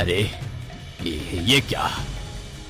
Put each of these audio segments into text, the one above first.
अरे ये क्या?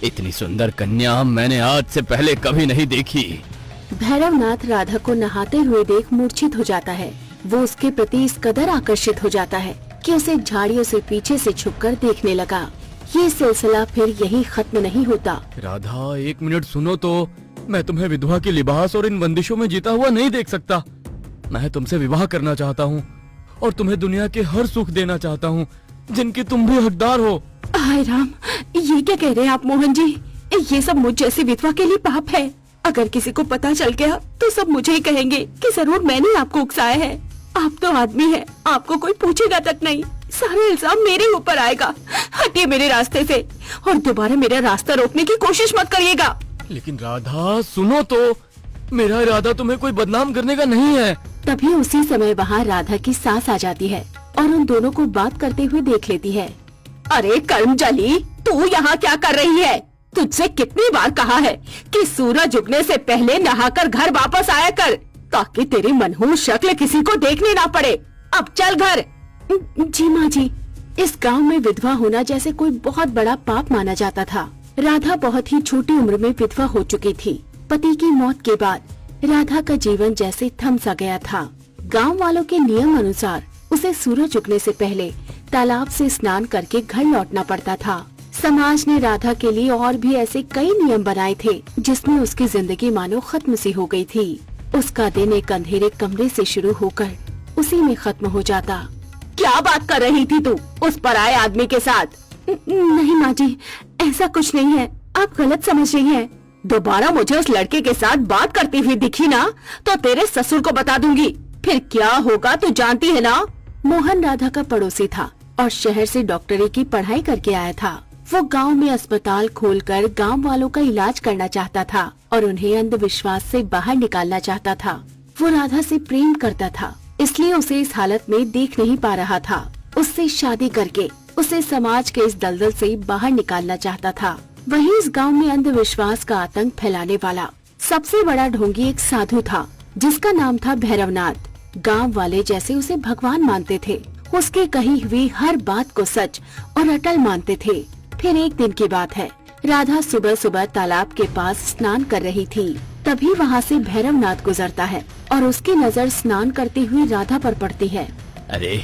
इतनी सुंदर कन्या मैंने आज से पहले कभी नहीं देखी। भैरवनाथ राधा को नहाते हुए देख मूर्छित हो जाता है। वो उसके प्रति इस कदर आकर्षित हो जाता है कि उसे झाड़ियों से पीछे से छुपकर देखने लगा। ये सिलसिला फिर यही खत्म नहीं होता। राधा, एक मिनट सुनो तो। मैं तुम्हें विधवा के लिबास और इन बंदिशों में जीता हुआ नहीं देख सकता। मैं तुमसे विवाह करना चाहता हूँ और तुम्हें दुनिया के हर सुख देना चाहता हूँ जिनके तुम भी हकदार हो। हाय राम, ये क्या कह रहे हैं आप मोहन जी? ये सब मुझ जैसी विधवा के लिए पाप है। अगर किसी को पता चल गया तो सब मुझे ही कहेंगे कि जरूर मैंने आपको उकसाया है। आप तो आदमी है, आपको कोई पूछेगा तक नहीं। सारा इल्जाम मेरे ऊपर आएगा। हटिए मेरे रास्ते से और दोबारा मेरा रास्ता रोकने की कोशिश मत करिएगा। लेकिन राधा सुनो तो, मेरा इरादा तुम्हें कोई बदनाम करने का नहीं है। तभी उसी समय वहाँ राधा की सास आ जाती है और उन दोनों को बात करते हुए देख लेती है। अरे कर्मजली, तू यहाँ क्या कर रही है? तुझसे कितनी बार कहा है कि सूरज उगने से पहले नहाकर घर वापस आया कर, ताकि तेरी मनहूस शक्ल किसी को देखने ना पड़े। अब चल घर। जी माँ जी। इस गांव में विधवा होना जैसे कोई बहुत बड़ा पाप माना जाता था। राधा बहुत ही छोटी उम्र में विधवा हो चुकी थी। पति की मौत के बाद राधा का जीवन जैसे थम सा गया था। गांव वालों के नियम अनुसार उसे सूरज उगने से पहले तालाब से स्नान करके घर लौटना पड़ता था। समाज ने राधा के लिए और भी ऐसे कई नियम बनाए थे जिसमें उसकी जिंदगी मानो खत्म सी हो गई थी। उसका दिन एक अंधेरे कमरे से शुरू होकर उसी में खत्म हो जाता। क्या बात कर रही थी तू उस पराये आदमी के साथ? नहीं माँ जी, ऐसा कुछ नहीं है, आप गलत समझ रही हैं। दोबारा मुझे उस लड़के के साथ बात करती हुई दिखी ना तो तेरे ससुर को बता दूंगी। फिर क्या होगा तू जानती है ना। मोहन राधा का पड़ोसी था और शहर से डॉक्टरी की पढ़ाई करके आया था। वो गांव में अस्पताल खोलकर गांव वालों का इलाज करना चाहता था और उन्हें अंधविश्वास से बाहर निकालना चाहता था। वो राधा से प्रेम करता था, इसलिए उसे इस हालत में देख नहीं पा रहा था। उससे शादी करके उसे समाज के इस दलदल से बाहर निकालना चाहता था। वहीं इस गांव में अंधविश्वास का आतंक फैलाने वाला सबसे बड़ा ढोंगी एक साधु था जिसका नाम था भैरवनाथ। गांव वाले जैसे उसे भगवान मानते थे। उसके कही हुई हर बात को सच और अटल मानते थे। फिर एक दिन की बात है, राधा सुबह सुबह तालाब के पास स्नान कर रही थी। तभी वहाँ से भैरवनाथ गुजरता है और उसकी नजर स्नान करती हुई राधा पर पड़ती है। अरे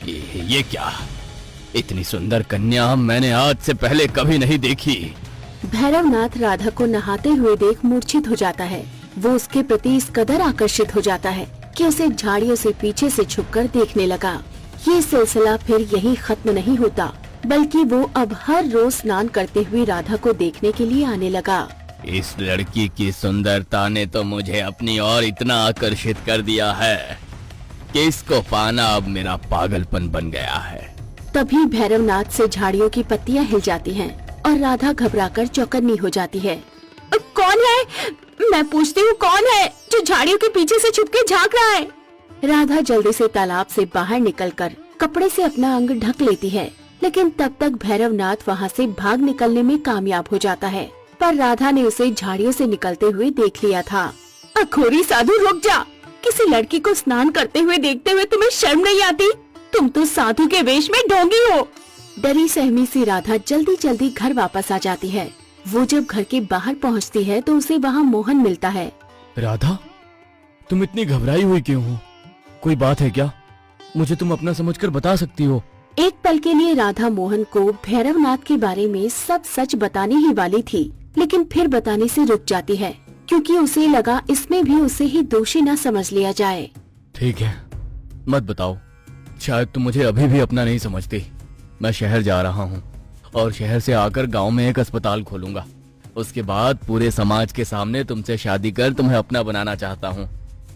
ये क्या? इतनी सुंदर कन्या मैंने आज से पहले कभी नहीं देखी। भैरवनाथ राधा को नहाते हुए देख मूर्छित हो जाता है। वो उसके प्रति इस कदर आकर्षित हो जाता है कि उसे झाड़ियों से पीछे से छुपकर देखने लगा। ये सिलसिला फिर यही खत्म नहीं होता, बल्कि वो अब हर रोज स्नान करते हुए राधा को देखने के लिए आने लगा। इस लड़की की सुंदरता ने तो मुझे अपनी ओर इतना आकर्षित कर दिया है कि इसको पाना अब मेरा पागलपन बन गया है। तभी भैरवनाथ से झाड़ियों की पत्तियां हिल जाती हैं और राधा घबराकर चौकन्नी हो जाती है। कौन है? मैं पूछती हूँ, कौन है जो झाड़ियों के पीछे से छुप के झाँक रहा है? राधा जल्दी से तालाब से बाहर निकलकर कपड़े से अपना अंग ढक लेती है, लेकिन तब तक भैरवनाथ वहाँ से भाग निकलने में कामयाब हो जाता है। पर राधा ने उसे झाड़ियों से निकलते हुए देख लिया था। अखोरी साधु, रुक जा। किसी लड़की को स्नान करते हुए देखते हुए तुम्हें शर्म नहीं आती? तुम तो साधु के वेश में ढोंगी हो। डरी सहमी सी राधा जल्दी जल्दी घर वापस आ जाती है। वो जब घर के बाहर पहुंचती है तो उसे वहाँ मोहन मिलता है। राधा, तुम इतनी घबराई हुई क्यों हो? कोई बात है क्या? मुझे तुम अपना समझकर बता सकती हो। एक पल के लिए राधा मोहन को भैरवनाथ के बारे में सब सच बताने ही वाली थी, लेकिन फिर बताने से रुक जाती है क्योंकि उसे लगा इसमें भी उसे ही दोषी न समझ लिया जाए। ठीक है, मत बताओ। शायद तुम मुझे अभी भी अपना नहीं समझती। मैं शहर जा रहा हूँ और शहर से आकर गांव में एक अस्पताल खोलूंगा। उसके बाद पूरे समाज के सामने तुमसे शादी कर तुम्हें अपना बनाना चाहता हूँ।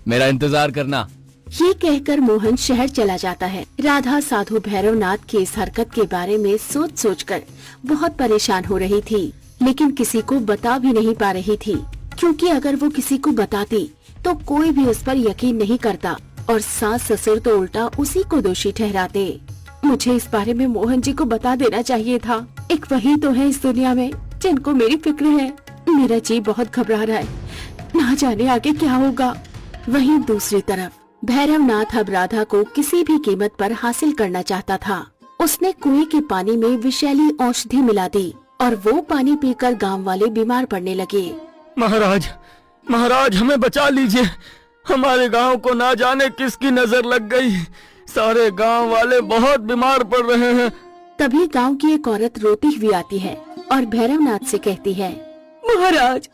मेरा इंतजार करना। ये कहकर मोहन शहर चला जाता है। राधा साधु भैरवनाथ की इस हरकत के बारे में सोच सोचकर बहुत परेशान हो रही थी, लेकिन किसी को बता भी नहीं पा रही थी, क्योंकि अगर वो किसी को बताती तो कोई भी उस पर यकीन नहीं करता और सास ससुर तो उल्टा उसी को दोषी ठहराते। मुझे इस बारे में मोहन जी को बता देना चाहिए था। एक वही तो है इस दुनिया में जिनको मेरी फिक्र है। मेरा जी बहुत घबरा रहा है, ना जाने आगे क्या होगा। वहीं दूसरी तरफ भैरवनाथ अब राधा को किसी भी कीमत पर हासिल करना चाहता था। उसने कुएं के पानी में विषैली औषधि मिला दी और वो पानी पीकर गांव वाले बीमार पड़ने लगे। महाराज, महाराज हमें बचा लीजिए, हमारे गांव को ना जाने किसकी नजर लग गई, सारे गांव वाले बहुत बीमार पड़ रहे हैं। तभी गांव की एक औरत रोती हुई आती है और भैरवनाथ से कहती है, महाराज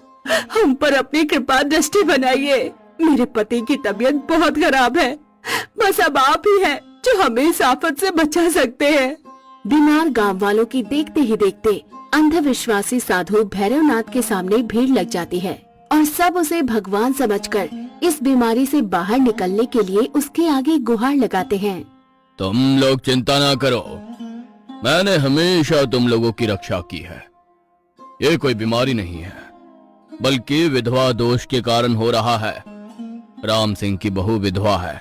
हम पर अपनी कृपा दृष्टि बनाइए, मेरे पति की तबीयत बहुत खराब है, बस अब आप ही हैं जो हमें इस आफत से बचा सकते हैं। बीमार गांव वालों की देखते ही देखते अंधविश्वासी साधु भैरवनाथ के सामने भीड़ लग जाती है और सब उसे भगवान समझकर इस बीमारी से बाहर निकलने के लिए उसके आगे गुहार लगाते हैं। तुम लोग चिंता ना करो, मैंने हमेशा तुम लोगों की रक्षा की है। ये कोई बीमारी नहीं है, बल्कि विधवा दोष के कारण हो रहा है। राम सिंह की बहू विधवा है,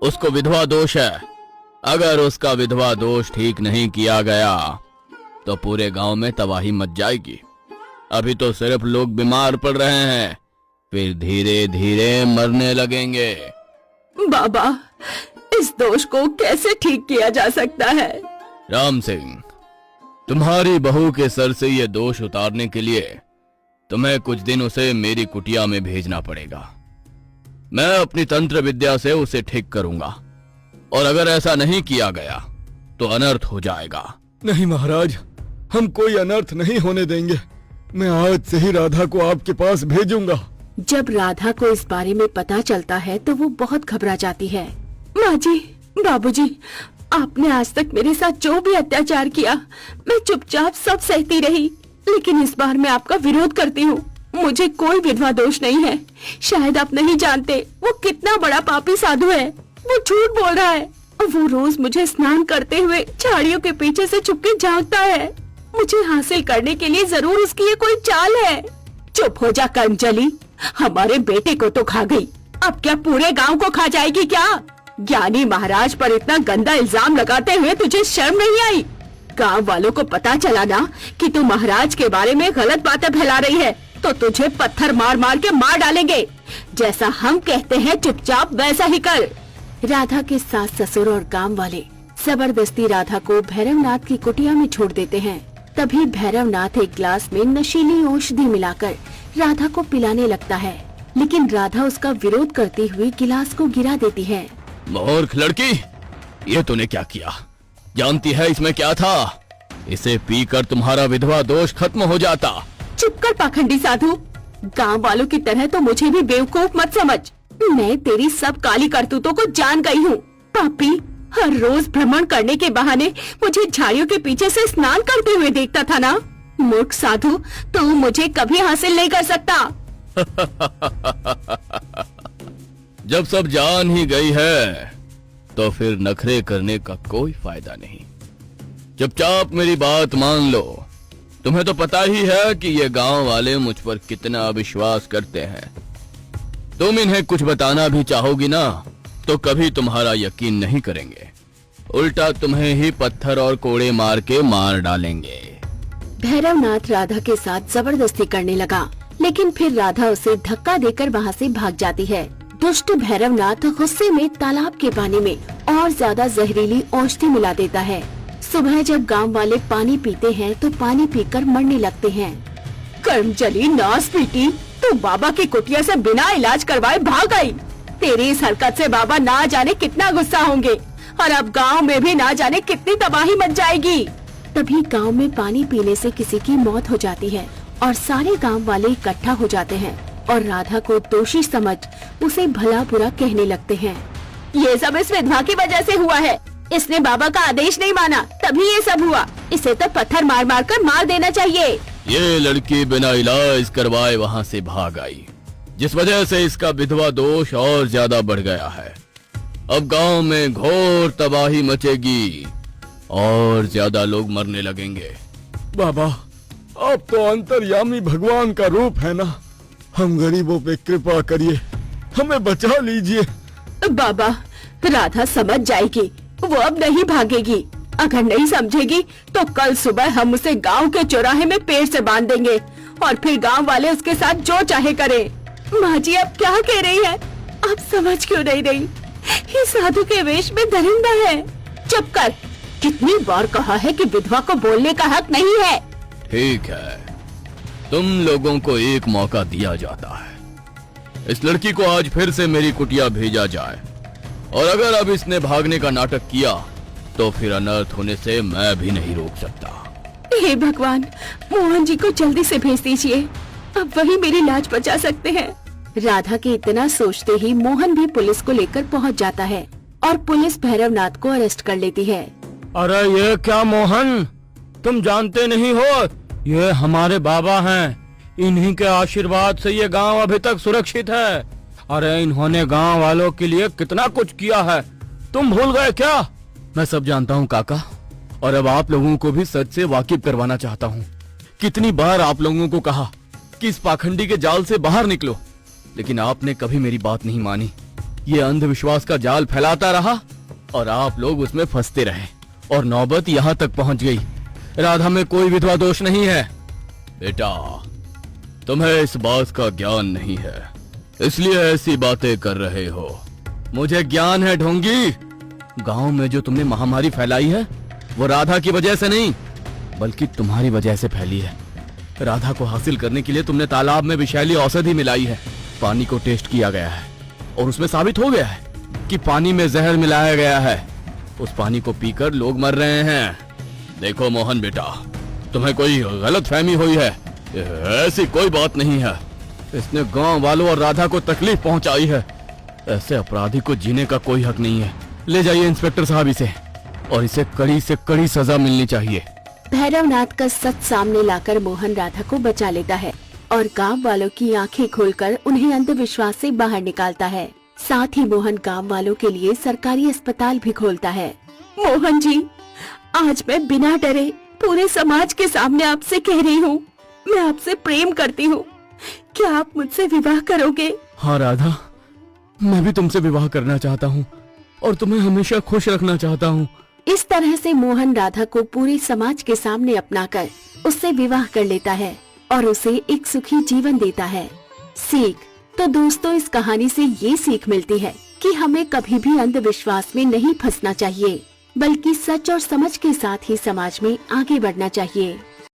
उसको विधवा दोष है। अगर उसका विधवा दोष ठीक नहीं किया गया तो पूरे गांव में तबाही मच जाएगी। अभी तो सिर्फ लोग बीमार पड़ रहे हैं, फिर धीरे धीरे मरने लगेंगे। बाबा इस दोष को कैसे ठीक किया जा सकता है? राम सिंह, तुम्हारी बहू के सर से ये दोष उतारने के लिए तुम्हें कुछ दिन उसे मेरी कुटिया में भेजना पड़ेगा। मैं अपनी तंत्र विद्या से उसे ठीक करूंगा, और अगर ऐसा नहीं किया गया तो अनर्थ हो जाएगा। नहीं महाराज, हम कोई अनर्थ नहीं होने देंगे। मैं आज से ही राधा को आपके पास भेजूंगा। जब राधा को इस बारे में पता चलता है तो वो बहुत घबरा जाती है। माँ जी, बाबूजी, आपने आज तक मेरे साथ जो भी अत्याचार किया मैं चुपचाप सब सहती रही, लेकिन इस बार मैं आपका विरोध करती हूँ। मुझे कोई विधवा दोष नहीं है। शायद आप नहीं जानते वो कितना बड़ा पापी साधु है। वो झूठ बोल रहा है। वो रोज मुझे स्नान करते हुए झाड़ियों के पीछे से छुपके झांकता है। मुझे हासिल करने के लिए जरूर उसकी ये कोई चाल है। चुप हो जा कर्मजली, हमारे बेटे को तो खा गई, अब क्या पूरे गांव को खा जाएगी क्या? ज्ञानी महाराज पर इतना गंदा इल्जाम लगाते हुए तुझे शर्म नहीं आई? गांव वालों को पता चला ना कि तू महाराज के बारे में गलत बातें फैला रही है तो तुझे पत्थर मार मार के मार डालेंगे। जैसा हम कहते हैं चुपचाप वैसा ही कर। राधा के सास ससुर और गांव वाले जबरदस्ती राधा को भैरवनाथ की कुटिया में छोड़ देते हैं। तभी भैरवनाथ एक ग्लास में नशीली औषधि मिलाकर राधा को पिलाने लगता है, लेकिन राधा उसका विरोध करती हुई गिलास को गिरा देती है। मूर्ख लड़की, ये तूने क्या किया? जानती है इसमें क्या था? इसे पीकर तुम्हारा विधवा दोष खत्म हो जाता। चुप कर पाखंडी साधु, गांव वालों की तरह तो मुझे भी बेवकूफ मत समझ। मैं तेरी सब काली करतूतों को जान गई हूँ। पापी हर रोज भ्रमण करने के बहाने मुझे झाड़ियों के पीछे से स्नान करते हुए देखता था ना। मूर्ख साधु, तू मुझे कभी हासिल नहीं कर सकता। जब सब जान ही गई है तो फिर नखरे करने का कोई फायदा नहीं। चुपचाप मेरी बात मान लो। तुम्हें तो पता ही है कि ये गांव वाले मुझ पर कितना विश्वास करते हैं। तुम इन्हें कुछ बताना भी चाहोगी ना तो कभी तुम्हारा यकीन नहीं करेंगे, उल्टा तुम्हें ही पत्थर और कोड़े मार के मार डालेंगे। भैरवनाथ राधा के साथ जबरदस्ती करने लगा, लेकिन फिर राधा उसे धक्का देकर वहाँ से भाग जाती है। दुष्ट भैरवनाथ गुस्से में तालाब के पानी में और ज्यादा जहरीली औषधि मिला देता है। सुबह जब गांव वाले पानी पीते हैं तो पानी पीकर मरने लगते हैं। कर्मजली नास पीटी, तू बाबा की कुटिया से बिना इलाज करवाए भाग आई। तेरी इस हरकत से बाबा ना जाने कितना गुस्सा होंगे और अब गांव में भी ना जाने कितनी तबाही मच जाएगी। तभी गांव में पानी पीने से किसी की मौत हो जाती है और सारे गांव वाले इकट्ठा हो जाते हैं और राधा को दोषी समझ उसे भला बुरा कहने लगते हैं। ये सब इस विधवा की वजह से हुआ है। इसने बाबा का आदेश नहीं माना, तभी ये सब हुआ। इसे तो पत्थर मार मार कर मार देना चाहिए। ये लड़की बिना इलाज करवाए वहाँ से भाग आई, जिस वजह से इसका विधवा दोष और ज्यादा बढ़ गया है। अब गांव में घोर तबाही मचेगी और ज्यादा लोग मरने लगेंगे। बाबा, आप तो अंतर्यामी भगवान का रूप है ना, हम गरीबों पे कृपा करिए, हमें बचा लीजिए। बाबा, राधा समझ जाएगी, वो अब नहीं भागेगी। अगर नहीं समझेगी तो कल सुबह हम उसे गांव के चौराहे में पेड़ से बांध देंगे और फिर गांव वाले उसके साथ जो चाहे करें। माँ जी, अब क्या कह रही है? आप समझ क्यों नहीं रही? ये साधु के वेश में दरिंदा है। चुप कर, कितनी बार कहा है कि विधवा को बोलने का हक नहीं है। ठीक है, तुम लोगों को एक मौका दिया जाता है। इस लड़की को आज फिर से मेरी कुटिया भेजा जाए, और अगर अब इसने भागने का नाटक किया तो फिर अनर्थ होने से मैं भी नहीं रोक सकता। हे भगवान, मोहन जी को जल्दी से भेज दीजिए, अब वही मेरी लाज बचा सकते हैं। राधा के इतना सोचते ही मोहन भी पुलिस को लेकर पहुंच जाता है और पुलिस भैरवनाथ को अरेस्ट कर लेती है। अरे ये क्या मोहन, तुम जानते नहीं हो ये हमारे बाबा हैं। इन्हीं के आशीर्वाद से ये गांव अभी तक सुरक्षित है। अरे इन्होंने गांव वालों के लिए कितना कुछ किया है, तुम भूल गए क्या? मैं सब जानता हूँ काका, और अब आप लोगों को भी सच से वाकिफ करवाना चाहता हूँ। कितनी बार आप लोगों को कहा कि इस पाखंडी के जाल से बाहर निकलो, लेकिन आपने कभी मेरी बात नहीं मानी। ये अंधविश्वास का जाल फैलाता रहा और आप लोग उसमें फंसते रहे, और नौबत यहाँ तक पहुँच गई। राधा में कोई विधवा दोष नहीं है। बेटा, तुम्हें इस बात का ज्ञान नहीं है, इसलिए ऐसी बातें कर रहे हो। मुझे ज्ञान है ढोंगी। गांव में जो तुमने महामारी फैलाई है वो राधा की वजह से नहीं, बल्कि तुम्हारी वजह से फैली है। राधा को हासिल करने के लिए तुमने तालाब में विषैली औषधि मिलाई है। पानी को टेस्ट किया गया है और उसमें साबित हो गया है कि पानी में जहर मिलाया गया है। उस पानी को पीकर लोग मर रहे हैं। देखो मोहन बेटा, तुम्हें कोई गलत फहमी हुई है। ऐसी कोई बात नहीं है। इसने गांव वालों और राधा को तकलीफ पहुंचाई है। ऐसे अपराधी को जीने का कोई हक नहीं है। ले जाइए इंस्पेक्टर साहब इसे, और इसे कड़ी से कड़ी सजा मिलनी चाहिए। भैरवनाथ का सच सामने लाकर मोहन राधा को बचा लेता है और गांव वालों की आंखें खोलकर उन्हें अंधविश्वास से बाहर निकालता है। साथ ही मोहन गांव वालों के लिए सरकारी अस्पताल भी खोलता है। मोहन जी, आज मैं बिना डरे पूरे समाज के सामने आपसे कह रही हूँ, मैं आपसे प्रेम करती हूँ। क्या आप मुझसे विवाह करोगे? हाँ राधा, मैं भी तुमसे विवाह करना चाहता हूँ और तुम्हें हमेशा खुश रखना चाहता हूँ। इस तरह से मोहन राधा को पूरे समाज के सामने अपनाकर उससे विवाह कर लेता है और उसे एक सुखी जीवन देता है। सीख तो दोस्तों, इस कहानी से ये सीख मिलती है कि हमें कभी भी अंधविश्वास में नहीं फंसना चाहिए, बल्कि सच और समझ के साथ ही समाज में आगे बढ़ना चाहिए।